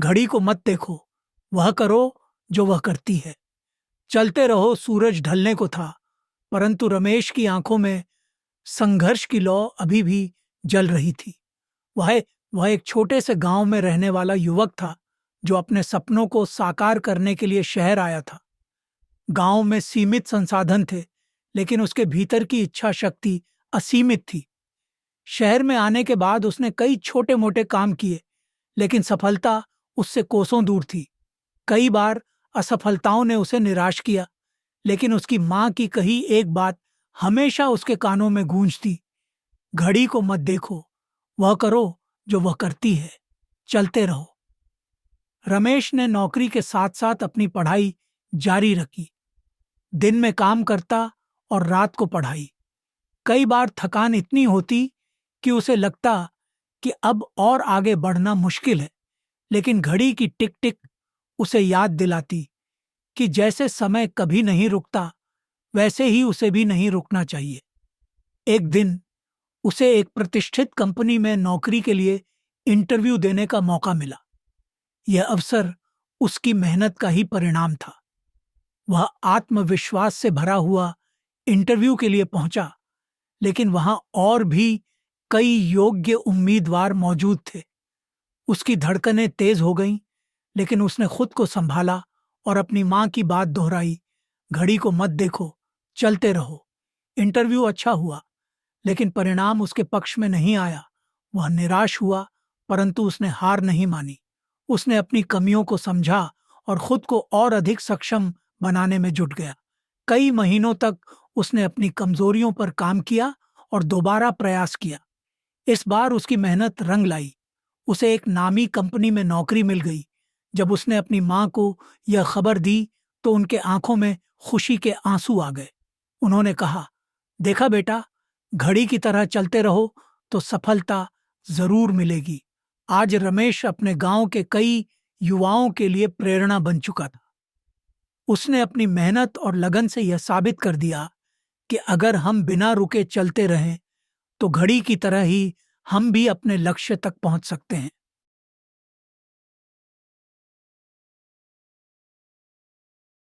घड़ी को मत देखो, वह करो जो वह करती है। चलते रहो सूरज ढलने को था, परंतु रमेश की आंखों में संघर्ष की लौ अभी भी जल रही थी। वह वह एक छोटे से गांव में रहने वाला युवक था जो अपने सपनों को साकार करने के लिए शहर आया था। गांव में सीमित संसाधन थे, लेकिन उसके भीतर की इच्छा शक्ति असीमित थी। शहर में आने के बाद उसने कई छोटे मोटे काम किए, लेकिन सफलता उससे कोसों दूर थी। कई बार असफलताओं ने उसे निराश किया, लेकिन उसकी मां की कही एक बात हमेशा उसके कानों में गूंजती, घड़ी को मत देखो, वह करो जो वह करती है, चलते रहो। रमेश ने नौकरी के साथ साथ अपनी पढ़ाई जारी रखी। दिन में काम करता और रात को पढ़ाई। कई बार थकान इतनी होती कि उसे लगता कि अब और आगे बढ़ना मुश्किल है, लेकिन घड़ी की टिक टिक उसे याद दिलाती कि जैसे समय कभी नहीं रुकता, वैसे ही उसे भी नहीं रुकना चाहिए। एक दिन उसे एक प्रतिष्ठित कंपनी में नौकरी के लिए इंटरव्यू देने का मौका मिला। यह अवसर उसकी मेहनत का ही परिणाम था। वह आत्मविश्वास से भरा हुआ इंटरव्यू के लिए पहुंचा, लेकिन वहां और भी कई योग्य उम्मीदवार मौजूद थे। उसकी धड़कनें तेज हो गईं, लेकिन उसने खुद को संभाला और अपनी मां की बात दोहराई, घड़ी को मत देखो, चलते रहो। इंटरव्यू अच्छा हुआ, लेकिन परिणाम उसके पक्ष में नहीं आया। वह निराश हुआ, परंतु उसने हार नहीं मानी। उसने अपनी कमियों को समझा और खुद को और अधिक सक्षम बनाने में जुट गया। कई महीनों तक उसने अपनी कमजोरियों पर काम किया और दोबारा प्रयास किया। इस बार उसकी मेहनत रंग लाई। उसे एक नामी कंपनी में नौकरी मिल गई। जब उसने अपनी मां को यह खबर दी, तो उनके आंखों में खुशी के आंसू आ गए। उन्होंने कहा, देखा बेटा, घड़ी की तरह चलते रहो तो सफलता जरूर मिलेगी। आज रमेश अपने गांव के कई युवाओं के लिए प्रेरणा बन चुका था। उसने अपनी मेहनत और लगन से यह साबित कर दिया कि अगर हम बिना रुके चलते रहें, तो घड़ी की तरह ही हम भी अपने लक्ष्य तक पहुंच सकते हैं।